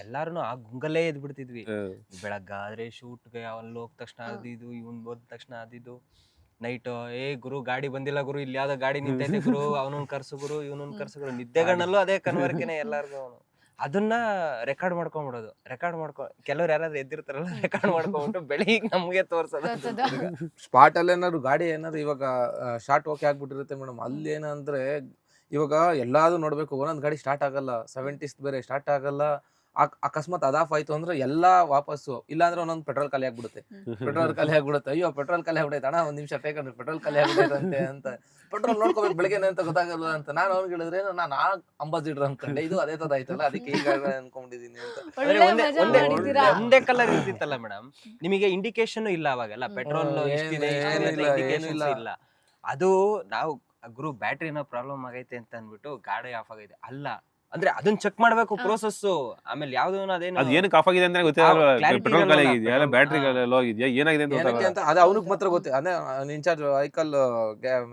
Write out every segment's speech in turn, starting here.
ಎಲ್ಲಾರು ಆ ಗುಂಗಲ್ಲೇ ಎದ್ ಬಿಡ್ತಿದ್ವಿ. ಬೆಳಗ್ಗಾದ್ರೆ ಶೂಟ್ಗೆ ಅಲ್ಲಿ ಹೋದ ತಕ್ಷಣ ಅದಿದು, ಇವನ್ ಹೋದ ತಕ್ಷಣ ಅದಿದು. ನೈಟ್ ಗುರು ಗಾಡಿ ಬಂದಿಲ್ಲ ಗುರು, ಇಲ್ಲಿ ಯಾವ್ದೋ ಗಾಡಿ ನಿಂತೈತೆ ಗುರು, ಅವನನ್ನ ಕರ್ಸು ಗುರು, ಇವನನ್ನ ಕರ್ಸು ಗುರು. ನಿದ್ದೆಗಣ್ಣಲ್ಲೂ ಅದೇ ಕನ್ವರ್ಕೆನೆ ಎಲ್ಲಾರ್ಗು. ಅದನ್ನ ರೆಕಾರ್ಡ್ ಮಾಡ್ಕೊಂಡ್ಬಿಡೋದು. ಕೆಲವ್ರು ಯಾರಾದ್ರೂ ಎದ್ದಿರ್ತಾರಲ್ಲ, ರೆಕಾರ್ಡ್ ಮಾಡ್ಕೊಂಡ್ಬಿಟ್ಟು ಬೆಳಿಗ್ಗೆ ನಮ್ಗೆ ತೋರ್ಸೋದು. ಸ್ಪಾಟ್ ಅಲ್ಲಿ ಏನಾದ್ರು ಗಾಡಿ ಏನಾದ್ರು ಇವಾಗ ಶಾರ್ಟ್ ಓಕೆ ಆಗ್ಬಿಟ್ಟಿರುತ್ತೆ ಮೇಡಮ್. ಅಲ್ಲಿ ಏನಂದ್ರೆ ಇವಾಗ ಎಲ್ಲಾದ್ರು ನೋಡ್ಬೇಕು, ಒಂದೊಂದ್ ಗಾಡಿ ಸ್ಟಾರ್ಟ್ ಆಗಲ್ಲ, 70s ಬೇರೆ ಸ್ಟಾರ್ಟ್ ಆಗಲ್ಲ. ಅಕಸ್ಮಾತ್ ಅದಾಫ್ ಆಯ್ತು ಅಂದ್ರೆ ಎಲ್ಲಾ ವಾಪಸ್ಸು, ಇಲ್ಲಾಂದ್ರೆ ಒಂದೊಂದು ಪೆಟ್ರೋಲ್ ಖಾಲಿ ಆಗ್ಬಿಡುತ್ತೆ. ಅಯ್ಯೋ ಪೆಟ್ರೋಲ್ ಖಾಲಿ ಆಗ್ಬಿಡೈತೆ ಅಣ್ಣ, ಒಂದ್ ನಿಮಿಷ ಬೇಕಂದ್ರೆ ಪೆಟ್ರೋಲ್ ಖಾಲಿ ಆಗ್ಬಿಡೈತೆ ಅಂತ. ಪೆಟ್ರೋಲ್ ನೋಡ್ಕೋಬೇಕು ಬೆಳಗ್ಗೆ ಅಂತ ಗೊತ್ತಾಗಲ್ಲ ಅಂತ ನಾನು ಅವ್ನಿಗೆ ಹೇಳಿದ್ರೆ, ನಾನು ಅಂಬಾಸಿಡರ್ ಅನ್ಕೊಂಡೆ, ಇದು ಅದೇ ತರ ಆಯ್ತಲ್ಲ, ಅದಕ್ಕೆ ಈಗ ಅನ್ಕೊಂಡಿದೀನಿ ಅಂತ. ಒಂದೇ ಕಲರ್ ಇರ್ತಿತ್ತಲ್ಲ ಮೇಡಮ್, ನಿಮಗೆ ಇಂಡಿಕೇಶನ್ ಇಲ್ಲ ಅವಾಗೆಲ್ಲ. ಪೆಟ್ರೋಲ್ ಇಷ್ಟಿದೆ ಇಲ್ಲ. ಅದು ನಾವು ಗುರು ಬ್ಯಾಟ್ರಿ ಏನೋ ಪ್ರಾಬ್ಲಮ್ ಆಗೈತೆ ಅಂತ ಅನ್ಬಿಟ್ಟು ಗಾಡಿ ಆಫ್ ಆಗೈತೆ ಅಲ್ಲ, ಅಂದ್ರೆ ಅದನ್ನ ಚೆಕ್ ಮಾಡ್ಬೇಕು ಪ್ರೋಸೆಸ್. ಆಮೇಲೆ ಯಾವ್ದು ಅದು ಏನಕ್ಕೆ ಆಫ್ ಆಗಿದೆ ಅಂತ ಗೊತ್ತಿಲ್ಲ. ಪೆಟ್ರೋಲ್ ಖಾಲಿ ಆಗಿದೆಯಾ, ಇಲ್ಲ ಬ್ಯಾಟ್ರಿ ಲೋ ಆಗಿದೆಯಾ, ಏನಾಗಿದೆ ಅಂತ ಅದು ಅವ್ನಿಗೆ ಮಾತ್ರ ಗೊತ್ತೇ. ಅದೇ ಇನ್ಚಾರ್ಜ್ ವೆಹಿಕಲ್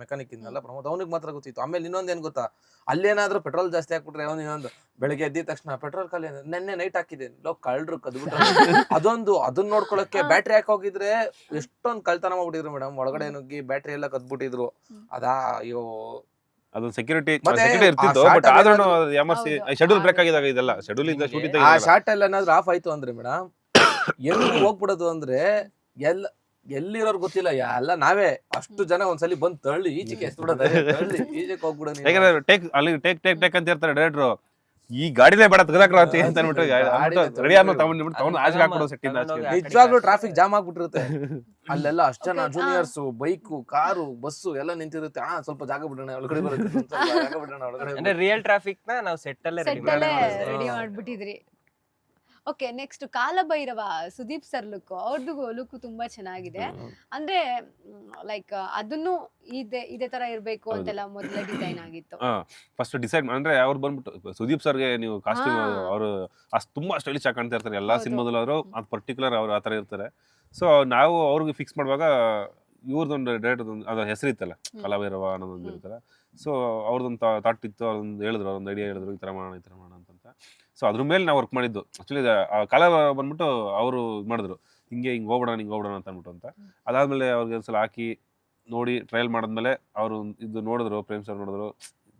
ಮೆಕ್ಯಾನಿಕ್ ಇದ್ನಲ್ಲ ಪ್ರಮೋದ್, ಅವ್ನಿಗೆ ಮಾತ್ರ ಗೊತ್ತಿತ್ತು. ಆಮೇಲೆ ಇನ್ನೊಂದ್ ಏನ್ ಗೊತ್ತಾ, ಅಲ್ಲೇನಾದ್ರೂ ಪೆಟ್ರೋಲ್ ಜಾಸ್ತಿ ಹಾಕ್ಬಿಟ್ರೆ ಅವ್ನು ಇನ್ನೊಂದು ಬೆಳಿಗ್ಗೆ ಎದ್ದಿದ ತಕ್ಷಣ ಪೆಟ್ರೋಲ್ ಖಾಲಿ ನೆನ್ನೆ ನೈಟ್ ಹಾಕಿದೆ ಲೋ, ಕಳ್ರು ಕದ್ಬಿಟ್ರೆ ಅದನ್ನ ನೋಡ್ಕೊಳಕ್ಕೆ ಬ್ಯಾಟ್ರಿ ಹಾಕಿ ಹೋಗಿದ್ರೆ ಎಷ್ಟೊಂದ್ ಕಳ್ತನ ಮಾಡ್ಬಿಟ್ಟಿದ್ರು ಮೇಡಮ್. ಒಳಗಡೆ ನುಗ್ಗಿ ಬ್ಯಾಟ್ರಿ ಎಲ್ಲ ಕದ್ಬಿಟ್ಟಿದ್ರು. ಅದಾ ಅಯ್ಯೋ, ಅದೊಂದು ಸೆಕ್ಯೂರಿಟಿ ಇರ್ತಿತ್ತು. ಬಟ್ ಆದ್ರೂ ಶೆಡ್ಯೂಲ್ ಬ್ರೇಕ್ ಆಗಿದಾಗ ಇದೆಲ್ಲ ಶೆಡ್ಯೂಲ್ ಇಂದ ಶೂಟ್ ಇದ್ದಾಗ ಆ ಶಾರ್ಟ್ ಅಲ್ಲಿ ಏನಾದ್ರು ಆಫ್ ಆಯ್ತು ಅಂದ್ರೆ ಮೇಡಮ್, ಎಲ್ಲಿ ಹೋಗ್ಬಿಡೋದು ಅಂದ್ರೆ ಎಲ್ಲಿರೋರು ಗೊತ್ತಿಲ್ಲ, ಎಲ್ಲ ನಾವೇ ಅಷ್ಟು ಜನ ಒಂದ್ಸಲಿ ಬಂದ್ ತಳ್ಳಿ ಈಚೆಗೆ ಎಸ್ಬಿಡೋದು, ಈಚೆಗೆ ಹೋಗ್ಬಿಡೋದು. ಯಾಕಂದ್ರೆ ಟೇಕ್ ಅಂತ ಇರ್ತಾರೆ ಡೈರೆಕ್ಟ್ರು, ಈ ಗಾಡಿನೇ ಬೇಡ ತೆಗೆದಾಕ್ರ ಅಂತ ಅನ್ಬಿಟ್ಟು ರೆಡಿ ಅನ್ನೋ ತಗೊಂಡು ಆಚೆ ಹಾಕ್ಬಿಡೋ ಸೆಟ್ ಇಂದ. ನಿಜವಾಗ್ಲೂ ಟ್ರಾಫಿಕ್ ಜಾಮ್ ಆಗ್ಬಿಟ್ಟಿರುತ್ತೆ ಅಲ್ಲೆಲ್ಲ. ಅಷ್ಟು ಜನ ಜೂನಿಯರ್ಸ್, ಬೈಕು, ಕಾರು, ಬಸ್ಸು ಎಲ್ಲ ನಿಂತಿರುತ್ತೆ. ಸ್ವಲ್ಪ ಜಾಗ ಬಿಡೋಣ ಒಳಗಡೆ ಬರುತ್ತೆ. ಅಂದ್ರೆ ರಿಯಲ್ ಟ್ರಾಫಿಕ್ ನ ನಾವು ಸೆಟ್ ಅಲ್ಲೇ ರೆಡಿ ಮಾಡ್ಬಿಟ್ಟಿದ್ರಿ. Okay, next Kalabhairava Sudeep sir ಅವ್ರದ್ದು ಲುಕ್ ತುಂಬಾ ಚೆನ್ನಾಗಿದೆ. ಅಂದ್ರೆ ಲೈಕ್ ಅದನ್ನು ಇದೇ ತರ ಇರ್ಬೇಕು ಅಂತೆಲ್ಲ ಮೊದಲೇ ಡಿಸೈನ್ ಆಗಿತ್ತು. ಫಸ್ಟ್ ಡಿಸೈಡ್ ಅಂದ್ರೆ ಅವ್ರು ಬಂದ್ಬಿಟ್ಟು ಸುದೀಪ್ ಸರ್ಗೆ ನೀವು ಕಾಸ್ಟ್ಯೂಮ್ ಅವರು ತುಂಬಾ ಸ್ಟೈಲಿಶ್ ಆಗಿ ಕಾಣ್ತಾ ಇರ್ತಾರೆ ಎಲ್ಲ ಸಿನಿಮಾದಲ್ಲೂ. ಅವರು ಅದು ಪರ್ಟಿಕ್ಯುಲರ್ ಅವ್ರು ಆತರ ಇರ್ತಾರೆ. ಸೊ ನಾವು ಅವ್ರಿಗೆ ಫಿಕ್ಸ್ ಮಾಡುವಾಗ ಇವ್ರದೊಂದು ಡೈರೆಕ್ಟ್ ಅದ್ರ ಹೆಸರಿತ್ತಲ್ಲ, ಕಾಲಭೈರವ ಅನ್ನೋದೊಂದು ಇರ್ತಾರೆ. ಸೊ ಅವ್ರದ್ದೊಂದು ಥಾಟ್ ಇತ್ತು, ಅದೊಂದು ಹೇಳಿದ್ರು, ಒಂದು ಐಡಿಯಾ ಹೇಳಿದ್ರು, ಈ ತರ ಮಾಡೋಣ ಅಂತ. ಸೊ ಅದ್ರ ಮೇಲೆ ನಾವು ವರ್ಕ್ ಮಾಡಿದ್ದು. ಆಕ್ಚುಲಿ ಕಾಲ ಬಂದ್ಬಿಟ್ಟು ಅವರು ಮಾಡಿದ್ರು, ಹಿಂಗೆ ಹೋಗ್ಬಿಡೋಣ ಅಂತ ಅಂದ್ಬಿಟ್ಟು ಅಂತ. ಅದಾದ್ಮೇಲೆ ಅವ್ರಿಗೆ ಒಂದ್ಸಲ ಹಾಕಿ ನೋಡಿ ಟ್ರಯಲ್ ಮಾಡಿದ್ಮೇಲೆ ಅವರು ಇದು ನೋಡಿದ್ರು, ಪ್ರೇಮ್ ಸರ್ ನೋಡಿದ್ರು,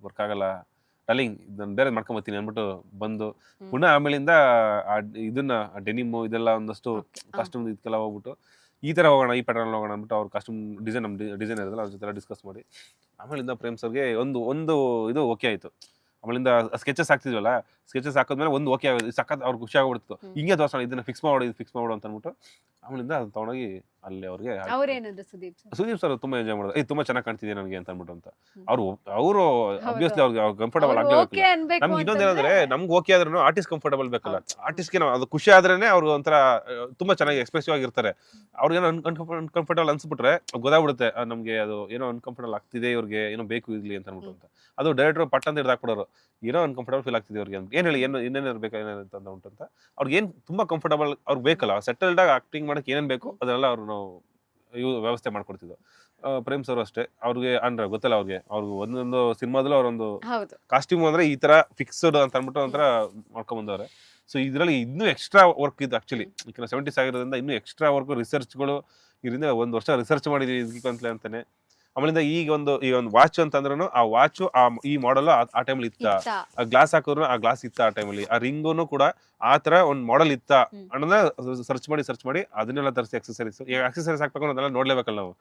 ವರ್ಕ್ ಆಗಲ್ಲ ಟಲಿಂಗ್, ಇದನ್ನ ಬೇರೆ ಮಾಡ್ಕೊಂಬತ್ತೀನಿ ಅಂದ್ಬಿಟ್ಟು ಬಂದು ಪುನಃ ಆಮೇಲಿಂದ ಇದನ್ನ ಡೆನಿಮು ಇದೆಲ್ಲ ಒಂದಷ್ಟು ಕಾಸ್ಟ್ಯೂಮ್ ಇದಕ್ಕೆಲ್ಲ ಹೋಗ್ಬಿಟ್ಟು ಈ ತರ ಹೋಗೋಣ, ಈ ಪ್ಯಾಟರ್ನ್ ಹೋಗೋಣ ಅಂದ್ಬಿಟ್ಟು ಅವ್ರ ಕಾಸ್ಟ್ಯೂಮ್ ಡಿಸೈನ್ ಇರೋದಲ್ಲ ಅವ್ರ ಜೊತೆ ಡಿಸ್ಕಸ್ ಮಾಡಿ ಆಮೇಲಿಂದ ಪ್ರೇಮ್ ಸರ್ಗೆ ಒಂದು ಇದು ಓಕೆ ಆಯ್ತು. ಆಮೇಲಿಂದ ಸ್ಕೆಚಸ್ ಹಾಕ್ತಿದ್ವಲ್ಲ, ಸ್ಕೆಚಸ್ ಹಾಕಿದ್ಮೇಲೆ ಒಂದು ಓಕೆ ಆಗೋದು ಸಖತ್ ಅವ್ರಿಗೆ ಖುಷಿ ಆಗ್ಬಿಡ್ತು. ಹಿಂಗೆ ತೋರ್ಸೋಣ, ಇದನ್ನ ಫಿಕ್ಸ್ ಮಾಡು ಅಂತ ಅಂದ್ಬಿಟ್ಟು ಆಮೇಲಿಂದ ಅದನ್ನ ತಗೊಂಡೋಗಿ ಅಲ್ಲಿ ಅವ್ರಿಗೆ ಸುದೀಪ್ ಸರ್ ತುಂಬಾ ಎಂಜಾಯ್ ಮಾಡೋದು, ತುಂಬಾ ಚೆನ್ನಾಗಿ ಕಾಣ್ತಿದೆ ನನಗೆ ಅಂತ ಅಂದ್ಬಿಟ್ಟು ಅಂತ. ಅವರು ಅಬ್ವಿಯಸ್ಲಿ ಅವ್ರಿಗೆ ಕಂಫರ್ಟಬಲ್ ಆಗ್ಲೇಬೇಕು. ನಮ್ಗೆ ಇನ್ನೊಂದೇನಂದ್ರೆ ನಮ್ಗೆ ಓಕೆ ಆದ್ರೂ ಆರ್ಟಿಸ್ಟ್ ಕಂಫರ್ಟಬಲ್ ಬೇಕಲ್ಲ. ಆರ್ಟಿಸ್ಟ್ಗೆ ನಾವು ಅದು ಖುಷಿ ಆದ್ರೇನೆ ಅವ್ರು ಒಂಥರ ತುಂಬಾ ಚೆನ್ನಾಗಿ ಎಕ್ಸ್ಪ್ರೆಸಿವ್ ಆಗಿರ್ತಾರೆ. ಅವ್ರಿಗೇನೋ ಅನ್ಕಂಫರ್ಟಬಲ್ ಅನ್ಸ್ಬಿಟ್ರೆ ಗೊತ್ತಾಗ್ಬಿಡುತ್ತೆ, ನಮ್ಗೆ ಅದು ಏನೋ ಅನ್ಕಂಫರ್ಟಬಲ್ ಆಗ್ತಿದೆ, ಇವ್ರಿಗೆ ಏನೋ ಬೇಕು ಇರ್ಲಿ ಅಂತ ಅಂದ್ಬಿಟ್ಟು ಅಂತ. ಅದು ಡೈರೆಕ್ಟರ್ ಪಟ್ ಅಂತ ಹಿಡ್ದಾಕ್ಬಿಡೋರು, ಏನೋ ಅನ್ಕಂಫರ್ಟಬಲ್ ಫೀಲ್ ಆಗ್ತಿದೆ ಅವ್ರಿಗೆ ಅಂತ. ಏನ್ ಹೇಳಿ ಇನ್ನೇನು ಬೇಕು ಏನೇನಂತ ಅಂತ ಅವ್ರಿಗೆ ಏನ್ ತುಂಬಾ ಕಂಫರ್ಟಬಲ್ ಅವ್ರಿಗೆ ಬೇಕಲ್ಲ, ಸೆಟಲ್ಡ್ ಆಗಿ ಆಕ್ಟಿಂಗ್ ಮಾಡಕ್ ಏನೇನ್ ಬೇಕು ಅದನ್ನೆಲ್ಲ ಅವ್ರು ನಾವು ವ್ಯವಸ್ಥೆ ಮಾಡ್ಕೊಡ್ತಿದ್ವು. ಪ್ರೇಮ್ ಸರ್ ಅಷ್ಟೇ, ಅವ್ರಿಗೆ ಅಂದ್ರೆ ಗೊತ್ತಲ್ಲ ಅವ್ರಿಗೆ ಒಂದೊಂದು ಸಿನಿಮಾದಲ್ಲೂ ಅವ್ರೊಂದು ಕಾಸ್ಟ್ಯೂಮ್ ಅಂದ್ರೆ ಈ ತರ ಫಿಕ್ಸ್ಡ್ ಅಂತ ಅಂದ್ಬಿಟ್ಟು ಒಂಥರ ಮಾಡ್ಕೊಂಡ್ ಬಂದವ್ರೆ. ಸೊ ಇದ್ರಲ್ಲಿ ಇನ್ನೂ ಎಕ್ಸ್ಟ್ರಾ ವರ್ಕ್ ಇದೆ ಆಕ್ಚುಲಿ. ಈಗ 70s ಆಗಿರೋದ್ರಿಂದ ಇನ್ನೂ ಎಕ್ಸ್ಟ್ರಾ ವರ್ಕ್, ರಿಸರ್ಚ್ಗಳು, ಇದರಿಂದ 1 ವರ್ಷ ರಿಸರ್ಚ್ ಮಾಡಿದೀವಿ ಇದಕ್ಕೆ ಅಂತಾನೆ. ಆಮೇಲಿಂದ ಈ ಒಂದು ವಾಚ್ ಅಂತಂದ್ರೂ ಆ ವಾಚ್ ಈ ಮಾಡೆಲ್ ಆ ಟೈಮಲ್ಲಿ ಇತ್ತ, ಆ ಗ್ಲಾಸ್ ಹಾಕಿದ್ರು ಆ ಗ್ಲಾಸ್ ಇತ್ತ ಆ ಟೈಮಲ್ಲಿ, ಆ ರಿಂಗೂನು ಕೂಡ ಆ ತರ ಒಂದ್ ಮಾಡೆಲ್ ಇತ್ತ ಅನ್ನೋದನ್ನ ಸರ್ಚ್ ಮಾಡಿ ಅದನ್ನೆಲ್ಲ ತರಿಸಿ ಆಕ್ಸೆಸರೀಸ್ ಹಾಕ್ಬೇಕು ಅದೆಲ್ಲ ನೋಡ್ಲೇಬೇಕಲ್ಲ ನಾವು.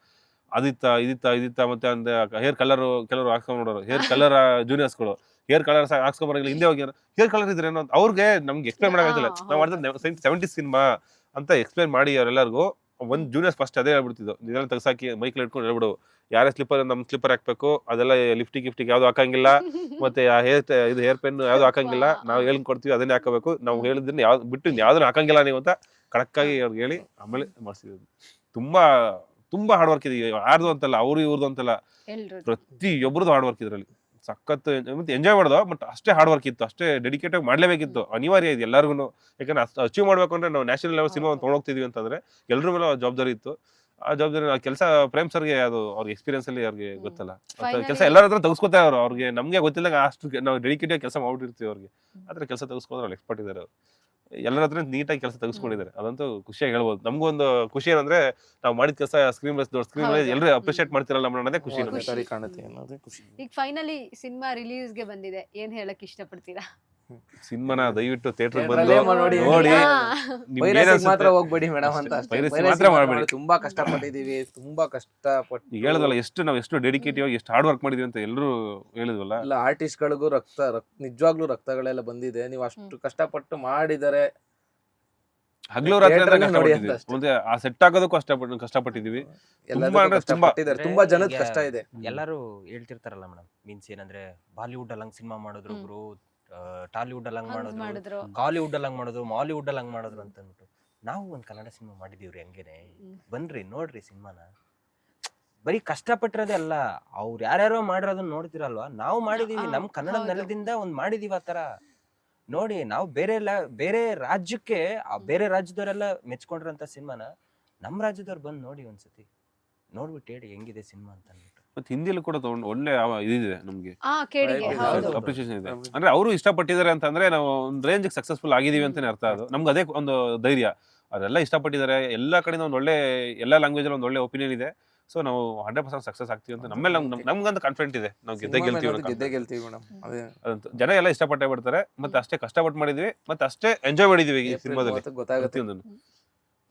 ಇದಿತ್ತ ಮತ್ತೆ ಅಂದ್ರೆ ಹೇರ್ ಕಲರ್ ಕೆಲವರು ಹಾಕ್ಸ್ಕೊಂಡ್ ನೋಡೋರು, ಹೇರ್ ಕಲರ್ ಜೂನಿಯರ್ಸ್ಗಳು ಹೇರ್ ಕಲರ್ ಹಾಕ್ಸ್ಕೊಂಬರಂಗಿಲ್ಲ, ಹಿಂದೆ ಹೋಗಿ ಹೇರ್ ಕಲರ್ ಇದ್ರೆ ಏನೋ ಅವ್ರಿಗೆ ನಮ್ಗೆ ಎಕ್ಸ್ಪ್ಲೈನ್ ಮಾಡಕ್ಕಾಗಲ್ಲ. ನಾವು ಮಾಡಿದ್ರೆ 70s ಸಿನಿಮಾ ಅಂತ ಎಕ್ಸ್ಪ್ಲೈನ್ ಮಾಡಿ ಅವರೆಲ್ಲರಿಗೂ ಒಂದ್ ಜೂನಿಯರ್ಸ್ ಫಸ್ಟ್ ಅದೇ ಹೇಳ್ಬಿಡ್ತಿದ್ದು, ಇದೆಲ್ಲ ತೆಗ್ಸಾಕಿ ಮೈಕ್ಲಿ ಇಟ್ಕೊಂಡು ಹೇಳ್ಬಿಡು, ಯಾರೇ ಸ್ಲಿಪ್ಪರ್ ನಮ್ ಸ್ಲಿಪ್ಪರ್ ಹಾಕ್ಬೇಕು, ಅದೆಲ್ಲ ಲಿಫ್ಟಿಗೆ ಯಾವ್ದು ಹಾಕಂಗಿಲ್ಲ, ಮತ್ತೆ ಆ ಹೇರ್ ಪೆನ್ ಯಾವ್ದು ಹಾಕಂಗಿಲ್ಲ, ನಾವು ಹೇಳ್ಕೊಡ್ತೀವಿ ಅದನ್ನೇ ಹಾಕಬೇಕು, ನಾವು ಹೇಳಿದ್ರೆ ಯಾವ್ದು ಬಿಟ್ಟು ಯಾವ್ದನ್ನ ಹಾಕಂಗಿಲ್ಲ ನೀವು ಅಂತ ಕಡಕ್ಕಾಗಿ ಅವ್ರಿಗೆ ಹೇಳಿ ಆಮೇಲೆ ಮಾಡಿಸಿದ್ವಿ. ತುಂಬಾ ಹಾರ್ಡ್ ವರ್ಕ್ ಇದೆ, ಯಾರ್ದು ಅಂತಲ್ಲ, ಅವ್ರು ಇವ್ರದ್ದು ಅಂತಲ್ಲ, ಪ್ರತಿಯೊಬ್ಬರದು ಹಾರ್ಡ್ ವರ್ಕ್ ಇದ್ರಲ್ಲಿ. ಸಖತ್ ಎಂಜಾಯ್ ಮಾಡೋದು, ಬಟ್ ಅಷ್ಟೇ ಹಾರ್ಡ್ ವರ್ಕ್ ಇತ್ತು, ಅಷ್ಟೇ ಡೆಡಿಕೇಟ್ ಆಗಿ ಮಾಡ್ಲೇಬೇಕಿತ್ತು, ಅನಿವಾರ್ಯ ಇದೆ ಎಲ್ಲರಿಗೂ. ಯಾಕಂದ್ರೆ ಅಚೀವ್ ಮಾಡ್ಬೇಕು ಅಂದ್ರೆ ನಾವು ನ್ಯಾಷನಲ್ ಲೆವೆಲ್ ಸಿನಿಮಾ ತೊಗೊಂಡೋಗ್ತಿದ್ವಿ ಅಂತಂದ್ರೆ ಎಲ್ಲರ ಮೇಲೆ ಜವಾಬ್ದಾರಿ ಇತ್ತು. ಆ ಜವಾಬ್ದಾರಿ ಕೆಲಸ ಪ್ರೇಮ್ ಸರ್ಗೆ ಅದು ಅವ್ರಿಗೆ ಎಕ್ಸ್ಪೀರಿಯನ್ಸ್ ಅಲ್ಲಿ ಅವ್ರಿಗೆ ಗೊತ್ತಲ್ಲ, ಕೆಲಸ ಎಲ್ಲರ ಹತ್ರ ತೆಗೆಸ್ಕೊತಾರೆ ಅವ್ರಿಗೆ. ನಮ್ಗೆ ಗೊತ್ತಿಲ್ಲ ಅಷ್ಟು ನಾವು ಡೆಡಿಕೇಟ್ ಆಗಿ ಕೆಲಸ ಮಾಡ್ಬಿಟ್ಟಿರ್ತೀವಿ ಅವ್ರಿಗೆ, ಆದ್ರೆ ಕೆಲಸ ತೆಗೆಸ್ಕೊಂಡ್ರೆ ಅವ್ರು ಎಕ್ಸ್ಪರ್ಟ್ ಇದಾರೆ. ಎಲ್ಲರ ಹತ್ರ ನೀಟಾಗಿ ಕೆಲಸ ತೆಗೆಸ್ಕೊಂಡಿದ್ದಾರೆ. ಅದಂತೂ ಖುಷಿಯಾಗಿ ಹೇಳ್ಬೋದು. ನಮಗೂ ಒಂದು ಖುಷಿ ಏನಂದ್ರೆ ನಾವು ಮಾಡಿದ ಕೆಲಸ ಸ್ಕ್ರೀನ್ ಎಲ್ಲರೂ ಅಪ್ರಿಶಿಯೇಟ್ ಮಾಡ್ತಿರಲ್ಲ ಅನ್ನೋದೇ ಖುಷಿ ಒಳ್ಳೆ ನಮಗೆ. ದಾರಿ ಕಾಣುತ್ತೆ ಅನ್ನೋದೇ ಖುಷಿ. ಈಗ ಫೈನಲಿ ಸಿನಿಮಾ ರಿಲೀಸ್ಗೆ ಬಂದಿದೆ, ಏನ್ ಹೇಳಕ್ ಇಷ್ಟಪಡ್ತೀರಾ? ಸಿನಿಮಾನ ದಯವಿಟ್ಟು ಥಿಯೇಟರ್ Theatre ಬಂದು ಅಲ್ಲೇ ನೋಡಿ ಹಾ. ನಿಮ್ಗೆ ಏನ್ ಪೈರಸಿ ಅನ್ಸುತ್ತೆ? ಮಾತ್ರ ಹೋಗ್ಬೇಡಿ ಮೇಡಮ್ ಅಂತ ಅಷ್ಟೇ. Piracy Piracy ಮಾತ್ರ ಮಾಡ್ಬೇಡಿ. ತುಂಬಾ ಕಷ್ಟಪಟ್ಟಿದೀವಿ, ತುಂಬಾ ಕಷ್ಟಪಟ್ಟು ಈಗ ಹೇಳಿದ್ವಲ್ಲ ನಾವು ಎಷ್ಟು ಡೆಡಿಕೇಟಿವ್ ಆಗಿ ಎಷ್ಟು ಹಾರ್ಡ್ ವರ್ಕ್ ಮಾಡಿದೀವಿ ಅಂತ ಎಲ್ಲರೂ ಹೇಳಿದ್ವಲ್ಲ. ಎಲ್ಲ ಆರ್ಟಿಸ್ಟ್ ಗಳಿಗೂ ನಿಜವಾಗ್ಲೂ ರಕ್ತಗಳೆಲ್ಲ ಬಂದಿದೆ. ನೀವು ಅಷ್ಟು ಕಷ್ಟಪಟ್ಟು ಮಾಡಿದರೆ ಹಗಲು ರಾತ್ರಿ ಅಂತ Theatre ಅಲ್ಲೇ ನೋಡಿ ಕಷ್ಟಪಟ್ಟಿದ್ದೀವಿ. ಅಂತ ಅಷ್ಟೇ. ಮುಂದೆ ಆ ಸೆಟ್ ಆಗೋದಕ್ಕೂ ಕಷ್ಟಪಟ್ಟಿದೀವಿ. ಎಲ್ಲದಕ್ಕೂ ಅಂದ್ರೆ ತುಂಬಾ. ಕಷ್ಟಪಟ್ಟಿದ್ದಾರೆ. ತುಂಬಾ ಜನದ ಈಗ ಕಷ್ಟ ಇದೆ. ಎಲ್ಲರೂ ಹೇಳ್ತಿರ್ತಾರಲ್ಲ ಮೇಡಮ್, ಮೀನ್ಸ್ ಏನಂದ್ರೆ ಬಾಲಿವುಡ್ ಅಲ್ಲಿ ಹಂಗ್ ಸಿನಿಮಾ ಮಾಡಿದ್ರು ಗುರು, ಟಾಲಿವುಡ್ ಅಲ್ಲಿ ಹಂಗ್ ಹಂಗ್ ಮಾಡಿದ್ರು, ಮಾಡಿದ್ರು. ಕಾಲಿವುಡ್ ಅಲ್ಲಿ ಹಂಗ್ ಮಾಡಿದ್ರು, ಮಾಲಿವುಡ್ ಅಲ್ಲಿ ಹಂಗ್ ಮಾಡಿದ್ರು ಅಂತ ಅಂದ್ಬಿಟ್ಟು ನಾವು ಒಂದ್ ಕನ್ನಡ ಸಿನಿಮಾ ಮಾಡಿದೀವ್ರಿ ಹಂಗೇನೆ. ಬನ್ರಿ ನೋಡ್ರಿ ಸಿನಿಮಾನ. ಬರೀ ಕಷ್ಟಪಟ್ಟಿರೋದೇ ಅಲ್ಲ, ಅವ್ರು ಯಾರ್ಯಾರೋ ಮಾಡಿರೋದನ್ನ ನೋಡ್ತಿರಲ್ವಾ, ನಾವು ಮಾಡಿದೀವಿ, ನಮ್ ಕನ್ನಡ ಹೌದು. ನೆಲದಿಂದ ಒಂದ್ ಮಾಡಿದೀವಿ ಆ ತರ. ನೋಡಿ, ನಾವು ಬೇರೆ ರಾಜ್ಯಕ್ಕೆ ಬೇರೆ ರಾಜ್ಯದವರೆಲ್ಲ ಮೆಚ್ಕೊಂಡಿರೋಂಥ ಸಿನಿಮಾನ ನಮ್ಮ ರಾಜ್ಯದವ್ರು ಬಂದು ನೋಡಿ ಒಂದ್ಸತಿ, ನೋಡ್ಬಿಟ್ಟು ಹೇಳಿ ಹೆಂಗಿದೆ ಸಿನಿಮಾ ಅಂತ ಅಂದ್ಬಿಟ್ಟು. ಮತ್ತೆ ಹಿಂದಿಲೂ ಕೂಡ ಒಳ್ಳೆ ಇದಿದೆ ನಮ್ಗೆ, ಕೇಳಿಗೆ ಹೌದು. ಹೌದು. ಅಪ್ರಿಸಿಯೇಷನ್ ಇದೆ. ಅಂದ್ರೆ ಅವರು ಇಷ್ಟಪಟ್ಟಿದ್ದಾರೆ ಅಂತಂದ್ರೆ ನಾವು ಒಂದು ರೇಂಜ್ ಸಕ್ಸಸ್ಫುಲ್ ಆಗಿದೀವಿ ಅಂತಾನೆ ಅರ್ಥ. ಅದು ನಮ್ಗೆ ಅದೇ ಒಂದು ಧೈರ್ಯ. ಅವರೆಲ್ಲ ಇಷ್ಟಪಟ್ಟಿದ್ದಾರೆ, ಎಲ್ಲಾ ಕಡೆಯಿಂದ ಒಂದು ಒಳ್ಳೆ ಎಲ್ಲಾ ಲ್ಯಾಂಗ್ವೇಜ್ ಅಲ್ಲಿ ಒಂದು ಒಳ್ಳೆ ಒಪಿನಿಯನ್ ಇದೆ. ಸೊ ನಾವು 100% ಸಕ್ಸಸ್ ಆಗ್ತೀವಿ ಅಂತ ನಮ್ಮೇಲೆ ನಮ್ಗಂತ ಕಾನ್ಫಿಡೆಂಟ್ ಇದೆ. ನಾವು ಗೆದ್ದೇ ಗೆದ್ದೇ ಗೆಲ್ತೀವಿ. ಗೆಲ್ತೀವಿ ಮೇಡಮ್. ಅದೇ ಅದಂತೂ ಜನ ಎಲ್ಲ ಇಷ್ಟಪಟ್ಟೆ ಬಿಡ್ತಾರೆ. ಮತ್ತೆ ಅಷ್ಟೇ ಕಷ್ಟಪಟ್ಟು ಮಾಡಿದ್ವಿ, ಮತ್ತೆ ಅಷ್ಟೇ ಎಂಜಾಯ್ ಮಾಡಿದೀವಿ ಈ ಸಿನಿಮಾದಲ್ಲಿ. ಗೊತ್ತಾಗುತ್ತೆ. ಪ್ರತಿಯೊಂದನ್ನು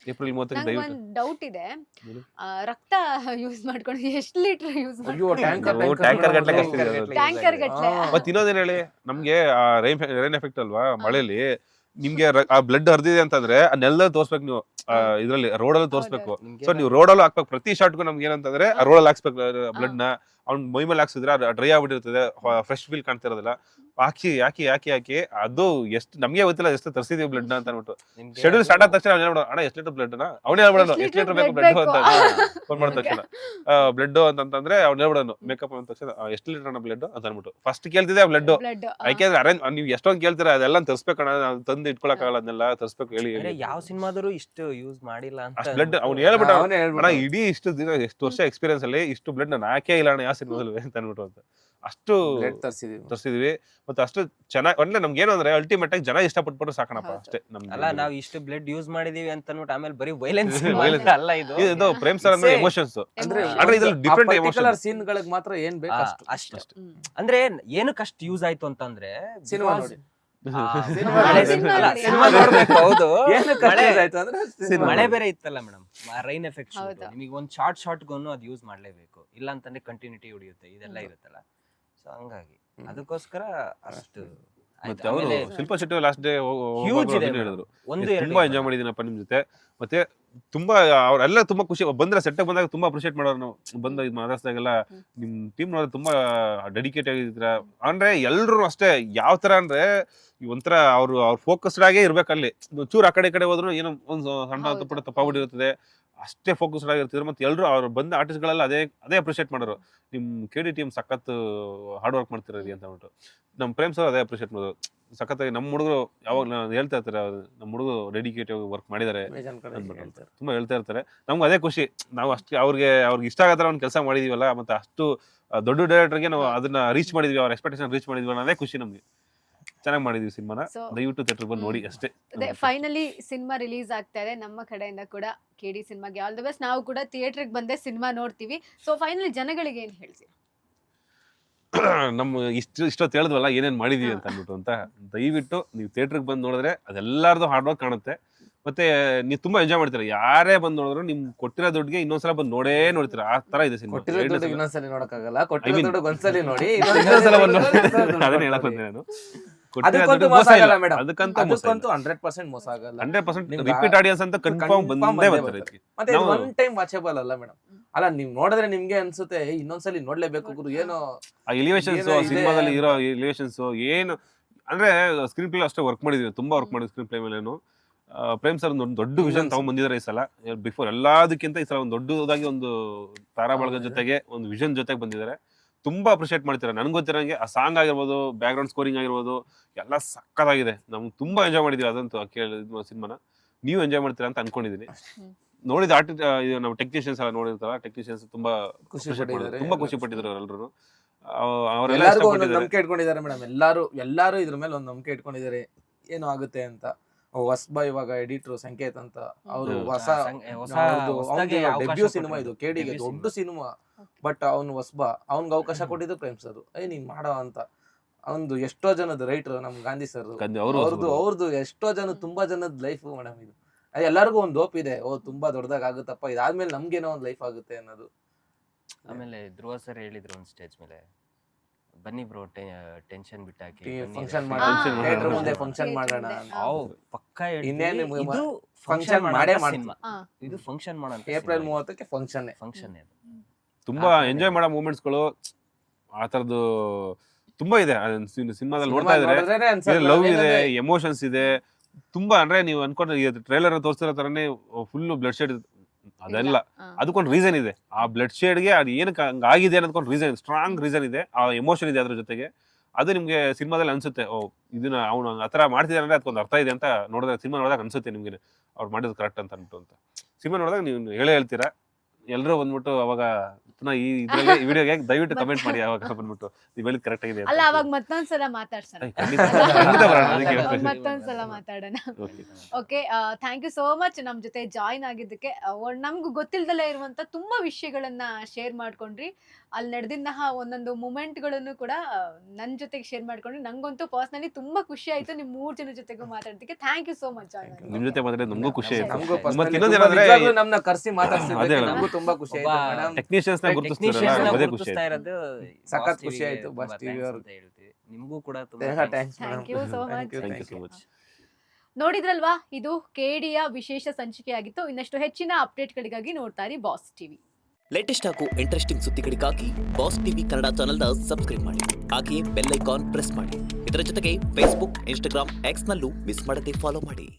ಏಪ್ರಿಲ್ 30 ನಂಗೆ ದಯವಿಟ್ಟು. ಒಂದ್ ಡೌಟ್ ಇದೆ. ಹೇಳಿ. ರಕ್ತ ಯೂಸ್ ಮಾಡ್ಕೊಂಡು ಎಷ್ಟು ಲೀಟರ್ ಯೂಸ್ ಅಯ್ಯೋ, ಮಾಡ್ಕೊಂಡು ಟ್ಯಾಂಕರ್ ಗಟ್ಲೆ ಟ್ಯಾಂಕರ್ ಕಷ್ಟಿದೆ ಅದು. ಟ್ಯಾಂಕರ್ ಗಟ್ಲೆ. ಮತ್ತೆ ಇನ್ನೊಂದೇನು ಹೇಳಿ, ನಮ್ಗೆ ಆ ರೈನ್ ಎಫೆಕ್ಟ್ ಅಲ್ವಾ ಮಳೆಯಲ್ಲಿ, ನಿಮ್ಗೆ ಆ ಬ್ಲಡ್ ಹರಿದಿದೆ ಅಂತಂದ್ರೆ ಆ ನೆಲದಲ್ಲಿ ತೋರ್ಸ್ಬೇಕು ನೀವು, ಇದ್ರಲ್ಲಿ ರೋಡಲ್ಲಿ ತೋರ್ಸ್ಬೇಕು. ಸೊ ನೀವು ರೋಡಲ್ಲೂ ಹಾಕ್ಬೇಕು. ಪ್ರತಿ ಶಾಟ್ಗೂ ನಮ್ಗೆ ಏನಂತಂದ್ರೆ ಆ ರೋಡಲ್ಲಿ ಹಾಕ್ಸ್ಬೇಕು ಬ್ಲಡ್ ನ. ಅವ್ನ್ ಮೈ ಮೇಲೆ ಹಾಕ್ಸಿದ್ರೆ ಅದು ಡ್ರೈ ಆಗ್ಬಿಟ್ಟಿರ್ತದೆ, ಫ್ರೆಶ್ ಫೀಲ್ ಕಾಣ್ತಿರೋದಿಲ್ಲ. ಹಾಕಿ ಅದು ಎಷ್ಟು ನಮ್ಗೆ ಗೊತ್ತಿಲ್ಲ ಎಷ್ಟು ತರಿಸಿದೀವಿ ಬ್ಲಡ್ ನ ಅಂತ ಅನ್ಬಿಟ್ಟು. ಶೆಡ್ಯೂಲ್ ಸ್ಟಾರ್ಟ್ ಆದ ತಕ್ಷಣ ಅವ್ನು ಹೇಳ್ಬಿಡೋಣ, ಅಣ್ಣ ಎಷ್ಟು ಲೀಟರ್ ಬ್ಲಡ್ ನ, ಅವನೇ ಹೇಳ್ಬಿಡೋಣ ಎಷ್ಟು ಲೀಟರ್ ಬೇಕು ಬ್ಲಡ್ ಅಂತ ಫೋನ್ ಮಾಡಿದ ತಕ್ಷಣ. ಬ್ಲಡ್ ಅಂತಂದ್ರೆ ಅವ್ನು ಹೇಳ್ಬಿಡೋನು ಮೇಕಪ್ ಅಂದ ತಕ್ಷಣ ಎಷ್ಟು ಲೀಟರ್ ಅಣ್ಣ ಬ್ಲಡ್ ಅಂತ ಅನ್ಬಿಟ್ಟು ಫಸ್ಟ್ ಕೇಳ್ತಿದ್ದೆ ಬ್ಲಡ್. ಬ್ಲಡ್ ಯಾಕೆಂದ್ರೆ ಅರೇಂಜ್ ನೀವು ಎಷ್ಟೊಂದು ಕೇಳ್ತೀರಾ, ಅದೆಲ್ಲ ತರಿಸ್ಬೇಕಣ್ಣ, ತಂದು ಇಟ್ಕೊಳಕ್ಕಾಗಲ್ಲ, ಅದನ್ನೆಲ್ಲ ತರಿಸ್ಬೇಕು ಹೇಳಿ. ಯಾವ ಸಿನಿಮಾದರೂ ಇಷ್ಟು ಯೂಸ್ ಮಾಡಿಲ್ಲ ಅಂತ ಅಷ್ಟು ಬ್ಲಡ್ ಅವ್ನು ಹೇಳ್ಬಿಟ್ಟ, ಅವನೇ ಅಣ್ಣ ಇಡೀ ಇಷ್ಟು ದಿನ ಎಷ್ಟು ವರ್ಷ ಎಕ್ಸ್ಪೀರಿಯನ್ಸ್ ಅಲ್ಲಿ ಇಷ್ಟು ಬ್ಲಡ್ ನಾನು ಹಾಕೇ ಇಲ್ಲ ಅಣ್ಣ ಯಾವ ಸಿನಿಮಾದಲ್ಲಿ ಅಂತ ಅನ್ಬಿಟ್ಟು ಅಂತ ಅಷ್ಟು ತರಿಸಿದೀವಿ. ಮತ್ತೆ ಅಷ್ಟು ಚೆನ್ನಾಗಿ ಒಳ್ಳೆ ನಮ್ಗೆ ಏನು ಅಂದ್ರೆ ಅಲ್ಟಿಮೇಟ್ ಆಗಿ ಜನ ಇಷ್ಟಪಟ್ಬಿಟ್ಟು ಸಾಕಣಪ್ಪ ಅಷ್ಟೇ. ಅಲ್ಲ, ನಾವು ಇಷ್ಟು ಬ್ಲಡ್ ಯೂಸ್ ಮಾಡಿದೀವಿ ಅಂತ ಅನ್ಬಿಟ್ಟು ಆಮೇಲೆ ಬರೀ ವೈಲೆನ್ಸ್ ಅಲ್ಲ ಇದು. ಇದು ಪ್ರೇಮ್ ಸರ್ ಅಂದ್ರೆ ಎಮೋಷನ್ಸ್. ಅಂದ್ರೆ ಇದ್ರಲ್ಲಿ ಡಿಫ್ರೆಂಟ್ ಎಮೋಷನ್ ಸೀನ್ ಗಳಿಗೆ ಮಾತ್ರ ಏನ್ ಬೇಕು ಅಷ್ಟು ಅಂದ್ರೆ ಏನಕ್ಕೆ ಅಷ್ಟು ಯೂಸ್ ಆಯ್ತು ಅಂತಂದ್ರೆ ಸಿನಿಮಾ ನೋಡಿ. ಸಿನಿಮಾ ನೋಡ್ಬೇಕು. ಹೌದು, ಏನಕ್ಕೆ ಮಳೆ- use ಆಯ್ತು ಅಂದ್ರೆ ಸಿನಿಮಾ ಮಳೆ ನೋಡಿ. ಬೇರೆ ಇತ್ತಲ್ಲ ಮೇಡಮ್, ರೈನ್ ಎಫೆಕ್ಟ್. ಹೌದು. ನಿಮಗೆ ಒಂದ್ ಶಾರ್ಟ್ಗೂ ಅದು ಯೂಸ್ ಮಾಡ್ಲೇಬೇಕು, ಇಲ್ಲ ಅಂತಂದ್ರೆ ಕಂಟಿನ್ಯೂಟಿ ಉಳಿಯುತ್ತೆ, ಇದೆಲ್ಲ ಇರುತ್ತಲ್ಲ. ಸೊ ಹಂಗಾಗಿ ಅದಕ್ಕೋಸ್ಕರ ಅಷ್ಟು ಮತ್ತೆ ಅವರು Shilpa Shetty last day Huge ಇದೆ ಹೇಳಿದ್ರು, ಒಂದು ತುಂಬಾ ಎಂಜಾಯ್ ಮಾಡಿದೀನಪ್ಪ ನಿಮ್ ಜೊತೆ. ಮತ್ತೆ ತುಂಬಾ ಅವ್ರೆಲ್ಲ ತುಂಬಾ ಖುಷಿ ಬಂದ್ರೆ ಸೆಟ್ ಬಂದಾಗ ತುಂಬಾ ಅಪ್ರಿಶಿಯೇಟ್ ಮಾಡೋರು. ನಾವು ಬಂದ ಮಾತಾಡ್ಸಿದಾಗೆಲ್ಲ ನಿಮ್ ಟೀಮ್ ತುಂಬಾ ಡೆಡಿಕೇಟ್ ಆಗಿದ್ರ. ಅಂದ್ರೆ ಎಲ್ರು ಅಷ್ಟೇ ಯಾವ ತರ ಅಂದ್ರೆ ಒಂಥರ ಅವ್ರ ಫೋಕಸ್ಡ್ ಆಗೇ ಇರ್ಬೇಕಲ್ಲಿ. ಚೂರ್ ಆ ಕಡೆ ಹೋದ್ರು ಏನೋ ಒಂದು ಸಣ್ಣ ಪುಟ್ಟ ತಪ್ಪಾಗ್ಬಿಟ್ಟಿರ್ತದೆ, ಅಷ್ಟೇ ಫೋಕಸ್ಡ್ ಆಗಿರ್ತಿದ್ರು. ಮತ್ತೆ ಎಲ್ರು ಅವ್ರು ಬಂದ ಆರ್ಟಿಸ್ಟ್ ಗಳೆಲ್ಲ ಅದೇ ಅಪ್ರಿಶಿಯೇಟ್ ಮಾಡೋರು. ನಿಮ್ KD ಟೀಮ್ ಸಖತ್ ಹಾರ್ಡ್ ವರ್ಕ್ ಮಾಡ್ತಿರೋರಿ ಅಂತ ಹೇಳ್ಬಿಟ್ಟು. ನಮ್ ಪ್ರೇಮ್ ಸರ್ ಅದೇ ಅಪ್ರಿಶಿಯೇಟ್ ಮಾಡೋದು. ಸಖತ್ತಾಗಿ ನಮ್ಮ ಹುಡುಗರು ಯಾವಾಗ ಹೇಳ್ತಾ ಇರ್ತಾರೆ, ನಮ್ಮ ಹುಡುಗರು ಡೆಡಿಕೇಟಿವ್ ವರ್ಕ್ ಮಾಡಿದ್ದಾರೆ ಅಂದ್ಬಿಟ್ಟು ತುಂಬಾ ಹೇಳ್ತಾ ಇರ್ತಾರೆ. ನಮ್ಗೆ ಅದೇ ಖುಷಿ. ನಾವು ಅಷ್ಟು ಅವ್ರಿಗೆ ಇಷ್ಟ ಆಗೋ ಒಂದು ಕೆಲಸ ಮಾಡಿದೀವಲ್ಲ, ಮತ್ತೆ ಅಷ್ಟು ದೊಡ್ಡ ಡೈರೆಕ್ಟರ್ಗೆ ನಾವು ಅದನ್ನ ರೀಚ್ ಮಾಡಿದ್ವಿ, ಅವ್ರ ಎಕ್ಸ್ಪೆಕ್ಟೇಷನ್ ರೀಚ್ ಮಾಡಿದ್ವಿ ಅನ್ನೋದೇ ಖುಷಿ ನಮ್ಗೆ. ಚೆನ್ನಾಗಿ ಮಾಡಿದೀವಿ ಸಿನಿಮಾನ. ದಯವಿಟ್ಟು ಥಿಯೇಟರ್ ಬಂದು ನೋಡಿ ಅಷ್ಟೇ. ಫೈನಲಿ ಸಿನಿಮಾ ರಿಲೀಸ್ ಆಗ್ತಾ ಇದೆ. ನಮ್ಮ ಕಡೆಯಿಂದ ಕೂಡ KD ಸಿನಿಮಾಗೆ ಆಲ್ ದಿ ಬೆಸ್ಟ್. ನಾವು ಕೂಡ ಥಿಯೇಟರ್ಗೆ ಬಂದೇ ಸಿನಿಮಾ ನೋಡ್ತೀವಿ. ಸೊ ಫೈನಲಿ ಜನಗಳಿಗೆ ಏನ್ ಹೇಳ್ತೀವಿ? ನಮ್ಮ ಇಷ್ಟೊತ್ತು ಹೇಳಿದ್ವಲ್ಲ ಏನೇನ್ ಮಾಡಿದೀವಿ ಅಂತ ಅಂದ್ಬಿಟ್ಟು ಅಂತ. ದಯವಿಟ್ಟು ನೀವು ಥಿಯೇಟರ್ಗೆ ಬಂದು ನೋಡಿದ್ರೆ ಅದೆಲ್ಲಾರ್ದು ಹಾರ್ಡ್ ವರ್ಕ್ ಕಾಣುತ್ತೆ. ಮತ್ತೆ ನೀವು ತುಂಬಾ ಎಂಜಾಯ್ ಮಾಡ್ತೀರಾ. ಯಾರೇ ಬಂದು ನೋಡಿದ್ರು ನಿಮ್ ಕೊಟ್ಟಿರೋ ದುಡ್ಡಿಗೆ ಇನ್ನೊಂದ್ಸಲ ಬಂದು ನೋಡ್ತೀರಾ. ಆ ತರ ಇದೆ ಸಿನಿಮಾ. ಇನ್ನೊಂದ್ಸಲಿ ನೋಡಕ್ಕಾಗಲ್ಲ, ಕೊಟ್ಟಿರೋ ದುಡ್ಡು ಒಂದ್ಸಲಿ ನೋಡಿ, ಇನ್ನೊಂದ್ಸಲ ಬಂದು ಅದನ್ನ ಹೇಳಕ್ ಬಂದೆ ನಾನು. ಅದಕ್ಕಂತೂ ಮೋಸ ಆಗಲ್ಲ ಮೇಡಮ್. ಅದಕ್ಕಂತೂ ಅದಕ್ಕಂತೂ 100% ಮೋಸ ಆಗಲ್ಲ. 100% ರಿಪೀಟ್ ಆಡಿಯನ್ಸ್ ಅಂತ ಕನ್ಫರ್ಮ್ ಬಂದೇ ಬರ್ತಾರೆ. ಮತ್ತೆ ಒನ್ ಟೈಮ್ ವಾಚಬಲ್ ಅಲ್ಲ ಮೇಡಮ್. ಅಲ್ಲ, ನೀವ್ ನೋಡಿದ್ರೆ ನಿಮ್ಗೆ ಅನ್ಸುತ್ತೆ ಇನ್ನೊಂದ್ಸಲಿ ನೋಡ್ಲೇಬೇಕು ಗುರು. ಏನೋ ಆ ಎಲಿವೇಶನ್ಸ್, ಸಿನಿಮಾದಲ್ಲಿ ಇರೋ ಎಲಿವೇಶನ್ಸ್ ಏನು ಅಂದ್ರೆ ಸ್ಕ್ರೀನ್ ಪ್ಲೇ ಅಷ್ಟೇ ವರ್ಕ್ ಮಾಡಿದೀವಿ. ತುಂಬಾ ವರ್ಕ್ ಮಾಡಿದ್ವಿ ಸ್ಕ್ರೀನ್ ಪ್ಲೇ ಮೇಲೇನು. ಪ್ರೇಮ್ ಸರ್ ಒಂದು ದೊಡ್ಡ ವಿಷನ್ ತಗೊಂಡ್ ಬಂದಿದ್ದಾರೆ ಈ ಸಲ. ಬಿಫೋರ್ ಎಲ್ಲದಕ್ಕಿಂತ ಈ ಸಲ ಒಂದು ದೊಡ್ಡದಾಗಿ ಒಂದು ತಾರಾಬಳಗ ಜೊತೆಗೆ ಒಂದು ವಿಷನ್ ಜೊತೆಗೆ ಬಂದಿದ್ದಾರೆ. ತುಂಬಾ ಅಪ್ರಿಶಿಯೇಟ್ ಮಾಡ್ತಾರೆ. ನನ್ಗೆ ಗೊತ್ತಿರಂಗೆ ಆ ಸಾಂಗ್ ಆಗಿರ್ಬೋದು, ಬ್ಯಾಕ್ ಗ್ರೌಂಡ್ ಸ್ಕೋರಿಂಗ್ ಆಗಿರ್ಬೋದು, ಎಲ್ಲ ಸಕ್ಕತ್ತಾಗಿದೆ. ನಮ್ಗೆ ತುಂಬಾ ಎಂಜಾಯ್ ಮಾಡಿದೀವಿ ಅದಂತೂ ಸಿನಿಮಾನ. ನೀವು ಎಂಜಾಯ್ ಮಾಡ್ತೀರಾ ಅಂತ ಅನ್ಕೊಂಡಿದೀನಿ. ನೋಡಿದ ನಾವು ಟೆಕ್ನಿಷಿಯನ್ಸ್ ಎಲ್ಲ ನೋಡಿರ್ತಾರ, ಟೆಕ್ನಿಷಿಯನ್ಸ್ ತುಂಬಾ ಖುಷಿ ಪಟ್ಟಿದ್ರು ಎಲ್ಲರೂ. ಅವರೆಲ್ಲ ನಂಬಿಕೆ ಇಟ್ಕೊಂಡಿದ್ದಾರೆ ಮೇಡಮ್. ಎಲ್ಲಾರು ಇದ್ರ ಮೇಲೆ ಒಂದು ನಂಬಿಕೆ ಇಟ್ಕೊಂಡಿದ್ದಾರೆ, ಏನು ಆಗುತ್ತೆ ಅಂತ. ಹೊಸಬ ಇವಾಗ ಎಡಿಟರ್ ಸಂಕೇತ್ ಅಂತ ಅವರು ಹ್ಮ್. ಹೊಸ ಹೊಸದಾಗಿ ಅವಕಾಶ ಡೆಬ್ಯೂ ಸಿನಿಮಾ ಕೊಟ್ಟಿರೋದು. ಇದು ಕೆಡಿಗೆ Debut ದೊಡ್ಡ cinema. ಸಿನಿಮಾ. Okay. ಬಟ್ ಅವ್ನು ಹೊಸಬ, ಅವ್ನ್ಗೆ ಅವಕಾಶ ಕೊಟ್ಟಿದ್ದು ಪ್ರೇಮ್ ಸರ್. ನೀನ್ ಮಾಡೋ ಅಂತ ಅವ್ನ್ದು ಎಷ್ಟೋ ಜನದ ರೈಟರ್ ನಮ್ ಗಾಂಧಿ ಸರ್ ಅವ್ರದ್ದು ಎಷ್ಟೋ ಜನ ತುಂಬಾ ಜನದ ಲೈಫ್ ಮೇಡಮ್ ಇದು. ಎಲ್ಲರಿಗೂ ಒಂದ್ ಹೋಪ್ ಇದೆ, ತುಂಬಾ ದೊಡ್ಡದಾಗ ಆಗುತ್ತಪ್ಪ, ಇದಾದ್ಮೇಲೆ ನಮ್ಗೇನೋ ಒಂದ್ ಲೈಫ್ ಆಗುತ್ತೆ ಅನ್ನೋದು. ಆಮೇಲೆ ಧ್ರುವ ಸರ್ ಹೇಳಿದ್ರು ಒಂದ್ ಸ್ಟೇಜ್ ಮೇಲೆ, ಬನ್ನಿ ಬ್ರೋ ಟೆನ್ಷನ್ ಬಿಟ್ಟಾಕಿ ಫಂಕ್ಷನ್ ಆ, ಮಾಡೋಣ, theatre ಥಿಯೇಟರ್ ಮುಂದೆ ಮುಂದೆ ಫಂಕ್ಷನ್ ಮಾಡೋಣ. ಪಕ್ಕ ಹೇಳ್ತೀವಿ, ಇನ್ನೇನು ಇದು function ಮಾಡೇ ಮಾಡ್ತೀವಿ. ಸಿನಿಮಾ, ಇದು ಫಂಕ್ಷನ್ ಮಾಡೋ ಏಪ್ರಿಲ್ 30ಕ್ಕೆ ಫಂಕ್ಷನ್. ಫಂಕ್ಷನ್ ಇದು. ತುಂಬಾ ಆ ಥರ ಎಂಜಾಯ್ ಮಾಡೋ ಮೂಮೆಂಟ್ಸ್ಗಳು ಆ ಥರದ್ದು ತುಂಬಾ ಇದೆ ಸಿನಿಮಾದಲ್ಲಿ ನೋಡ್ತಾ ಇದ್ರೆ. ಲವ್ ಇದೆ, ಎಮೋಷನ್ಸ್ ಇದೆ ತುಂಬಾ. ಅಂದ್ರೆ ನೀವು ಅನ್ಕೊಂಡ್ರೆ ಟ್ರೈಲರ್ ತೋರಿಸಿರೋ ತರನೇ ಫುಲ್ ಬ್ಲಡ್ ಶೇಡ್ ಅದೆಲ್ಲ, ಅದಕ್ಕೊಂದು ರೀಸನ್ ಇದೆ. ಆ ಬ್ಲಡ್ ಶೇಡ್ಗೆ ಅದು ಏನಕ್ಕೆ ಹಂಗಾಗಿದೆ ಅನ್ನೋದಕ್ಕೊಂದು ರೀಸನ್, ಸ್ಟ್ರಾಂಗ್ ರೀಸನ್ ಇದೆ, ಆ ಎಮೋಷನ್ ಇದೆ ಅದ್ರ ಜೊತೆಗೆ. ಅದು ನಿಮ್ಗೆ ಸಿನಿಮಾದಲ್ಲಿ ಅನ್ಸುತ್ತೆ, ಇದನ್ನ ಅವ್ನು ಆ ಥರ ಮಾಡ್ತಿದ್ದಾರೆ ಅಂದ್ರೆ ಅದಕ್ಕೊಂದು ಅರ್ಥ ಇದೆ ಅಂತ ನೋಡಿದ್ರೆ ಸಿನಿಮಾ ನೋಡಿದಾಗ ಅನ್ಸುತ್ತೆ ನಿಮ್ಗೆ ಅವ್ರು ಮಾಡಿರೋದು ಕರೆಕ್ಟ್ ಅಂತ ಅಂದ್ಬಿಟ್ಟು ಅಂತ. ಸಿನಿಮಾ ನೋಡಿದಾಗ ನೀವು ಹೇಳ್ತೀರಾ. ಎಲ್ಲರೂ ಬಂದ್ಬಿಟ್ಟು ಅವಾಗ ಈ ಇದ್ರಲ್ಲಿ ವಿಡಿಯೋಗೆ ದಯವಿಟ್ಟು ಕಮೆಂಟ್ ಮಾಡಿ ಅವಾಗ ಬಂದ್ಬಿಟ್ಟು ನೀವು ಹೇಳಿದ್ ಕರೆಕ್ಟ್ ಆಗಿದೆ ಅಲ್ಲ, ಅವಾಗ ಮತ್ತೊಂದ್ಸಲ ಮಾತಾಡ್ಸೋಣ. ಮತ್ತೊಂದ್ಸಲ ಮಾತಾಡೋಣ. Okay, thank you so much ನಮ್ ಜೊತೆ ಜಾಯಿನ್ ಆಗಿದ್ದಕ್ಕೆ. ನಮ್ಗೂ ಗೊತ್ತಿಲ್ದಲೇ ಇರುವಂತ ತುಂಬಾ ವಿಷಯಗಳನ್ನ ಶೇರ್ ಮಾಡ್ಕೊಂಡ್ರಿ. ಅಲ್ಲಿ ನಡೆದಿಂತಹ ಒಂದೊಂದು ಮೂಮೆಂಟ್ಗಳನ್ನು ಕೂಡ ನನ್ ಜೊತೆಗೆ ಶೇರ್ ಮಾಡ್ಕೊಂಡ್ರಿ. ನಂಗಂತೂ ಪರ್ಸನಲಿ ತುಂಬಾ ಖುಷಿ ಆಯ್ತು ನಿಮ್ 3 ಜನ ಜೊತೆಗೂ ಮಾತಾಡೋದಕ್ಕೆ. Thank you so much. ನಿಮ್ ಜೊತೆ ಮಾತಾಡಿ ನಮಗೂ ಖುಷಿ ಆಯ್ತು. ನಮಗೂ ಮತ್ತೆ ಇನ್ನೊಂದೇನಂದ್ರೆ ನಮ್ನ ಕರ್ಸಿ ಮಾತಾಡ್ಸಿದ್ದಕ್ಕೆ ಅದೇ ನಮಗೂ ತುಂಬಾ ಖುಷಿ ಆಯ್ತು ಮೇಡಮ್. ಟೆಕ್ನಿಷಿಯನ್ಸ್ ನ ಗುರುತಿಸ್ತಾರಲ್ಲ ಅದೇ ಖುಷಿ ಗುರುತಿಸ್ತಾ ಆಯ್ತು. ಇರೋದು ಸಖತ್ ಖುಷಿ ಆಯ್ತು ಬಾಸ್ ಟಿವಿ thanks ಅವ್ರು. ಅಂತ ಹೇಳ್ತೀವಿ. ನಿಮ್ಗೂ ಕೂಡ ತುಂಬಾ thanks Thank you so much. Thank you so much. ನೋಡಿದ್ರಲ್ವಾ, ಇದು ಕೆಡಿಯ ವಿಶೇಷ ಸಂಚಿಕೆಯಾಗಿತ್ತು. ಇನ್ನಷ್ಟು ಹೆಚ್ಚಿನ ಅಪ್ಡೇಟ್ಗಳಿಗಾಗಿ ನೋಡ್ತಾ ಇರಿ ಬಾಸ್ ಟಿವಿ. ಲೇಟೆಸ್ಟ್ ಹಾಗೂ ಇಂಟ್ರೆಸ್ಟಿಂಗ್ ಸುದ್ದಿಗಳಿಗಾಗಿ ಬಾಸ್ ಟಿವಿ ಕನ್ನಡ ಚಾನೆಲ್ನ ಸಬ್ಸ್ಕ್ರೈಬ್ ಮಾಡಿ. ಹಾಗೆಯೇ ಬೆಲ್ ಐಕಾನ್ ಪ್ರೆಸ್ ಮಾಡಿ. ಇದರ ಜೊತೆಗೆ ಫೇಸ್ಬುಕ್, ಇನ್ಸ್ಟಾಗ್ರಾಮ್, ಎಕ್ಸ್ನಲ್ಲೂ ಮಿಸ್ ಮಾಡದೆ ಫಾಲೋ ಮಾಡಿ.